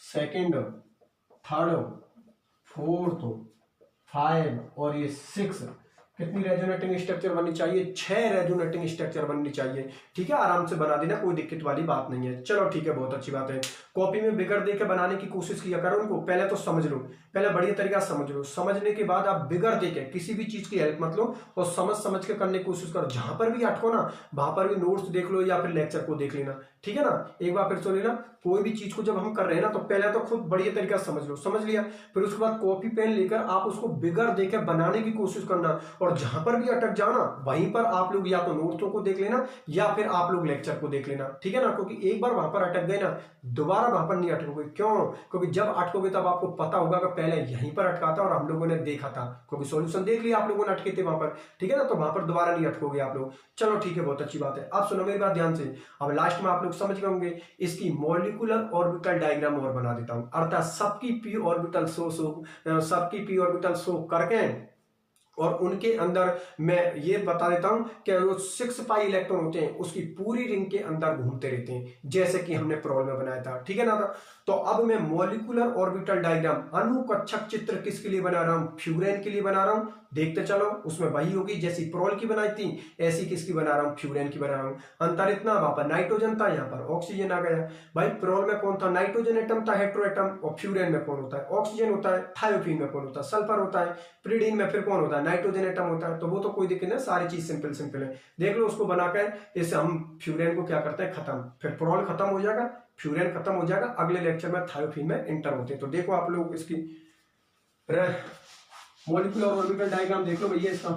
सेकंड, थर्ड, फोर्थ, 5 और ये 6, कितनी रेजोनेटिंग स्ट्रक्चर बननी चाहिए, 6 रेजोनेटिंग स्ट्रक्चर बननी चाहिए, ठीक है। आराम से बना देना, कोई दिक्कत वाली बात नहीं है। चलो ठीक है, बहुत अच्छी बात है। कॉपी में बिगड़ दे के बनाने की कोशिश किया करो उनको, पहले तो समझ लो, पहले बढ़िया तरीका समझ लो। समझने के बाद आप बिगड़ दे के किसी भी चीज की हेल्प मत लो और समझ समझ के करने की कोशिश करो। जहां पर भी अटको ना, वहां पर भी नोट्स देख लो या फिर लेक्चर को देख लेना, ठीक है ना। एक बार फिर सुन लेना, कोई भी चीज को जब हम कर रहे हैं ना तो पहले तो खुद बढ़िया तरीका समझ लो, समझ लिया, फिर उसके बाद कॉपी पेन लेकर आप उसको बिगड़ दे के बनाने की कोशिश करना। और जहां पर भी अटक जाओ ना, वहीं पर आप लोग या तो नोट्सों को देख लेना या फिर आप लोग लेक्चर को देख लेना, ठीक है ना। क्योंकि एक बार वहां पर अटक गए ना, दोबारा वहां पर नहीं अटकोगे। क्यों? क्योंकि जब अटकोगे तब आपको पता होगा कि पहले यहीं पर अटका था और हम लोगों ने देखा था, क्योंकि सॉल्यूशन देख लिया आप लोगों ने, अटके थे वहां पर, ठीक है ना। तो वहां पर दोबारा नहीं अटकोगे आप लोग। चलो ठीक है, बहुत अच्छी बात है। अब सुनो मेरी बात ध्यान से। अब लास्ट में आप लोग समझ गए होंगे, इसकी मॉलिक्यूलर ऑर्बिटल डायग्राम और बना देता हूं, अर्थात सबकी पी ऑर्बिटल शो करके और उनके अंदर मैं ये बता देता हूं कि वो 6 पाई इलेक्ट्रॉन होते हैं उसकी पूरी रिंग के अंदर घूमते रहते हैं, जैसे कि हमने प्रॉब्लम में बनाया था, ठीक है ना। तो अब मैं मॉलिक्यूलर ऑर्बिटल डायग्राम अनुकक्षक चित्र किसके लिए बना रहा हूं, फ्यूरेन के लिए बना रहा हूं। देखते चलो, उसमें वही होगी जैसी प्रोल की बनाई थी, ऐसी किसकी बना रहा हूं, फ्यूरेन की बना रहा हूं। अंतर इतना, वहां पर नाइट्रोजन था, यहाँ पर ऑक्सीजन आ गया। भाई प्रोल में कौन था, नाइट्रोजन एटम था, हेट्रो एटम। और फ्यूरेन में कौन होता है, ऑक्सीजन होता है। थायोफीन में कौन होता है, सल्फर होता है। प्रीडीन में फिर कौन होता है, नाइट्रोजन एटम होता है। तो वो तो कोई दिक्कत नहीं, सारी चीज सिंपल सिंपल है। देख लो उसको बनाकर, इससे हम फ्यूरेन को क्या करते हैं, खत्म। फिर प्रोल खत्म हो जाएगा, फ्यूरेन खत्म हो जाएगा, अगले लेक्चर में थायोफीन में एंटर होते हैं। तो देखो आप लोग इसकी मॉलिक्यूलर ऑर्बिटल डायग्राम देख लो भैया, इसका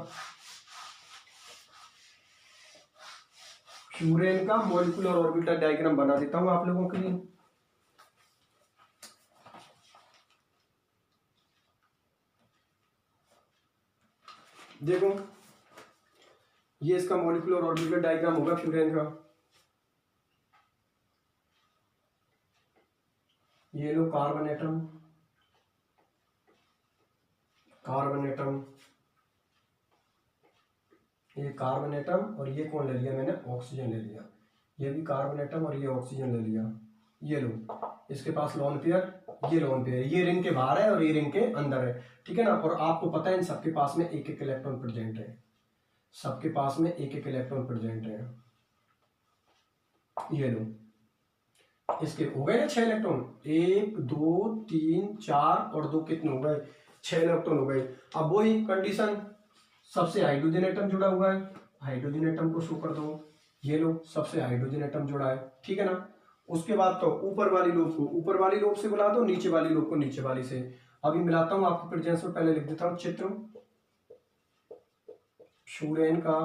फ्यूरेन का मॉलिक्यूलर ऑर्बिटल डायग्राम बना देता हूं आप लोगों के लिए। देखो ये इसका मॉलिक्यूलर ऑर्बिटल डायग्राम होगा फ्यूरेन का। ये low carbon atom, carbon atom, ये कार्बन एटम, और ये कौन ले लिया मैंने, ऑक्सीजन ले लिया। ये भी कार्बन एटम और ये ऑक्सीजन ले लिया। ये लो, इसके पास लोन पेयर, ये लोन पेयर, ये रिंग के बाहर है और ये रिंग के अंदर है, ठीक है ना। और आपको पता है इन सबके पास में एक एक इलेक्ट्रॉन प्रेजेंट है, सबके पास में एक एक इलेक्ट्रॉन प्रेजेंट है। ये लो, इसके हो गए ना 6 इलेक्ट्रॉन, 1 2 3 4 और 2 कितने हो गए, 6 इलेक्ट्रॉन हो गए। अब वही कंडीशन, सबसे हाइड्रोजन एटम जुड़ा हुआ है, हाइड्रोजन एटम को शो कर दो। ये लो, सबसे हाइड्रोजन एटम जुड़ा है, ठीक है ना। उसके बाद तो ऊपर वाली लोब को ऊपर वाली लोब से बुला दो, नीचे वाली लोब को नीचे वाली से। अभी मिलाता हूं आपके प्रेजेंस में, पहले लिख देता हूं चित्र फ्यूरेन का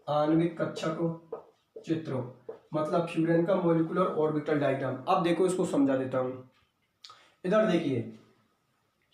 आणविक कक्षक चित्र, मतलब फ्यूरेन का मॉलिक्यूलर ऑर्बिटल डायग्राम। अब देखो इसको समझा देता हूं। इधर देखिए,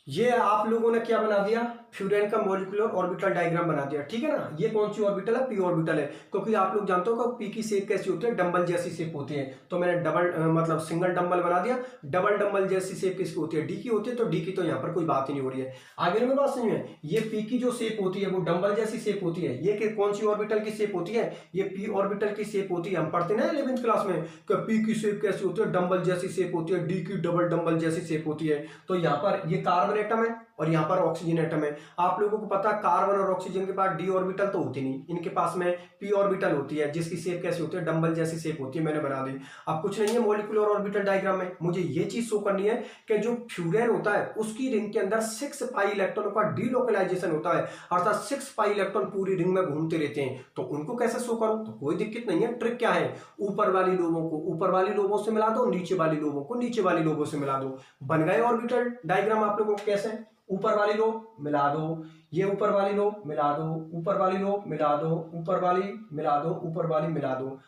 ये आप लोगों ने क्या बना दिया, फ्यूरेन का मॉलिक्यूलर ऑर्बिटल डायग्राम बना दिया, ठीक है ना। ये कौन सी ऑर्बिटल है, पी ऑर्बिटल है। क्योंकि आप लोग जानते हो कि पी की शेप कैसी होती है, डंबल जैसी शेप होती है। तो मैंने डबल मतलब सिंगल डंबल बना दिया। डबल डंबल जैसी शेप किसकी होती है, डी की होती है। तो डी की तो यहाँ पर कोई बात ही नहीं हो रही है। आगे में बात समझ में, ये पी की जो शेप होती है वो डंबल जैसी शेप होती है। ये कौन सी ऑर्बिटल की शेप होती है, ये पी ऑर्बिटल की शेप होती है। हम पढ़ते ना 11th क्लास में कि पी की शेप कैसी होती है, डंबल जैसी शेप होती है, डी की डबल डंबल जैसी शेप होती है। तो यहाँ पर ये कार्बन एटम है और यहाँ पर ऑक्सीजन एटम है। आप लोगों को पता है कार्बन और ऑक्सीजन के पास डी ऑर्बिटल तो होती नहीं, इनके पास में पी ऑर्बिटल होती है, जिसकी शेप कैसी होती है, डंबल जैसी शेप होती है, मैंने बना दी। अब कुछ नहीं है मॉलिक्यूलर ऑर्बिटल डायग्राम में, मुझे ये चीज शो करनी है कि जो फ्यूरेन होता है उसकी रिंग के अंदर 6 पाई इलेक्ट्रॉनों का डीलोकलाइजेशन होता है, अर्थात 6 पाई इलेक्ट्रॉन पूरी रिंग में घूमते रहते हैं। तो उनको कैसे शो करूं, तो कोई दिक्कत नहीं है। ट्रिक क्या है, ऊपर वाली लोबों को ऊपर वाली लोबों से मिला दो, नीचे वाली लोबों को नीचे वाली लोबों से मिला दो, बन गए ऑर्बिटल डायग्राम। आप लोगों को कैसे, ऊपर वाली लोब मिला दो, ये ऊपर वाली लोब मिला दो, ऊपर वाली लोब मिला दो, ऊपर वाली मिला दो, ऊपर वाली मिला दो,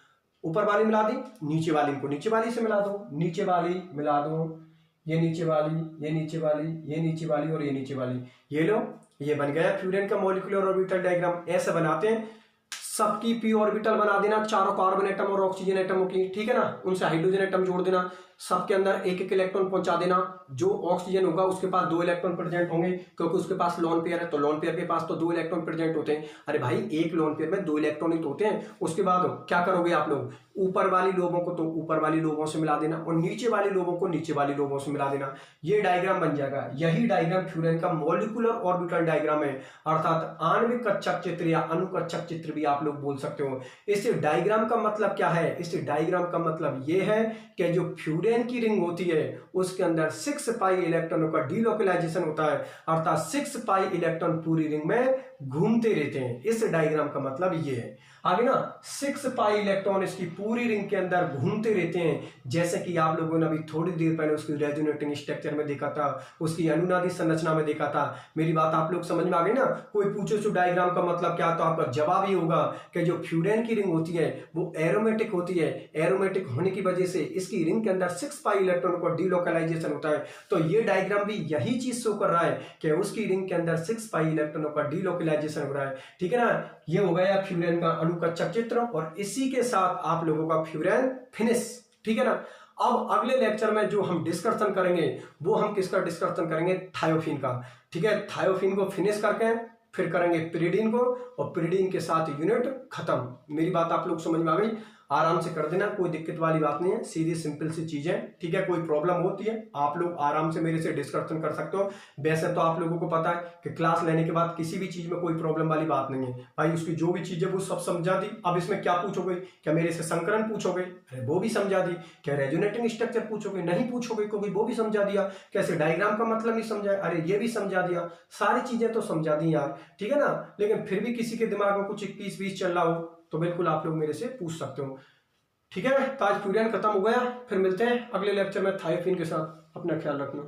ऊपर वाली मिला दी, नीचे वाली को नीचे वाली से मिला दो, नीचे वाली मिला दो, ये नीचे वाली, ये नीचे वाली, ये नीचे वाली और ये नीचे वाली, ये लो, ये बन गया फ्यूरेन का मॉलिक्यूलर ऑर्बिटल डायग्राम। ऐसे बनाते हैं, सबकी पी ऑर्बिटल बना देना, चारों कार्बन एटम और ऑक्सीजन एटमों की, ठीक है ना, उनसे हाइड्रोजन एटम जोड़ देना, सबके अंदर एक एक इलेक्ट्रॉन पहुंचा देना। जो ऑक्सीजन होगा उसके पास 2 इलेक्ट्रॉन प्रेजेंट होंगे, क्योंकि उसके पास लोन पेयर है, तो लोन पेयर के पास तो 2 इलेक्ट्रॉन प्रेजेंट होते हैं। अरे भाई एक लोन पेयर में 2 इलेक्ट्रॉन ही तो होते हैं। उसके बाद क्या करोगे आप लोग, ऊपर वाली लोबों को तो ऊपर वाली लोबों से मिला देना और नीचे वाली लोबों को नीचे वाली लोबों से मिला देना, ये डायग्राम बन जाएगा। यही डायग्राम फ्यूरेन का मॉलिक्यूलर ऑर्बिटल डायग्राम है, अर्थात आणविक कक्षक चित्र या अनुकक्षक चित्र भी आप लोग बोल सकते हो। इस डायग्राम का मतलब क्या है, इस डायग्राम का मतलब ये है कि जो फ्यूरेन की रिंग होती है उसके अंदर 6 पाई इलेक्ट्रॉनों का डीलोकलाइजेशन होता है, अर्थात 6 पाई इलेक्ट्रॉन पूरी रिंग में घूमते रहते हैं। इस डायग्राम का मतलब ये है। आगे ना 6 पाई इलेक्ट्रॉन इसकी पूरी रिंग के अंदर घूमते रहते हैं, जैसे कि आप लोगों ने अभी थोड़ी देर पहले उसकी रेजोनेटिंग स्ट्रक्चर में देखा था, उसकी अनुनादी संरचना में देखा था। मेरी बात आप लोग समझ में आ गई ना। कोई पूछो तो डायग्राम का मतलब क्या, तो आपका जवाब ही होगा कि जो फ्यूरेन की रिंग होती है वो एरोमेटिक होती है, एरोमेटिक होने की वजह से इसकी रिंग के अंदर 6 पाई इलेक्ट्रॉन का डीलोकलाइजेशन होता है। तो ये डायग्राम भी यही चीज शो कर रहा है कि उसकी रिंग के अंदर 6 पाई इलेक्ट्रॉनों का डीलोकलाइजेशन हो रहा है, ठीक है ना। ये हो गया फ्यूरेन का अनुकक्षक चित्र और इसी के साथ आप लोगों का फ्यूरेन फिनिश, ठीक है ना। अब अगले लेक्चर में जो हम डिस्कशन करेंगे वो हम किसका डिस्कशन करेंगे, थायोफिन का, ठीक है। थायोफिन को फिनिश करके फिर करेंगे पिरिडीन को, और पिरिडीन के साथ यूनिट खत्म। मेरी बात आप लोग समझ में आ गई, आराम से कर देना, कोई दिक्कत वाली बात नहीं है, सीधी सिंपल सी चीजें, ठीक है। कोई प्रॉब्लम होती है आप लोग आराम से मेरे से डिस्कशन कर सकते हो। वैसे तो आप लोगों को पता है कि क्लास लेने के बाद किसी भी चीज में कोई प्रॉब्लम वाली बात नहीं है भाई, उसकी जो भी चीजें वो सब समझा दी। अब इसमें क्या पूछोगे, क्या मेरे से संकरण पूछोगे, अरे वो भी समझा दी। क्या रेजोनेटिंग स्ट्रक्चर पूछोगे, नहीं पूछोगे क्योंकि वो भी समझा दिया। कैसे डायग्राम का मतलब नहीं समझा, अरे ये भी समझा दिया। सारी चीजें तो समझा दी यार, ठीक है ना। लेकिन फिर भी किसी के दिमाग में कुछ 21-20 चल रहा हो तो बिल्कुल आप लोग मेरे से पूछ सकते हो, ठीक है। तो आज फ्यूरेन खत्म हो गया, फिर मिलते हैं अगले लेक्चर में थायोफिन के साथ। अपना ख्याल रखना।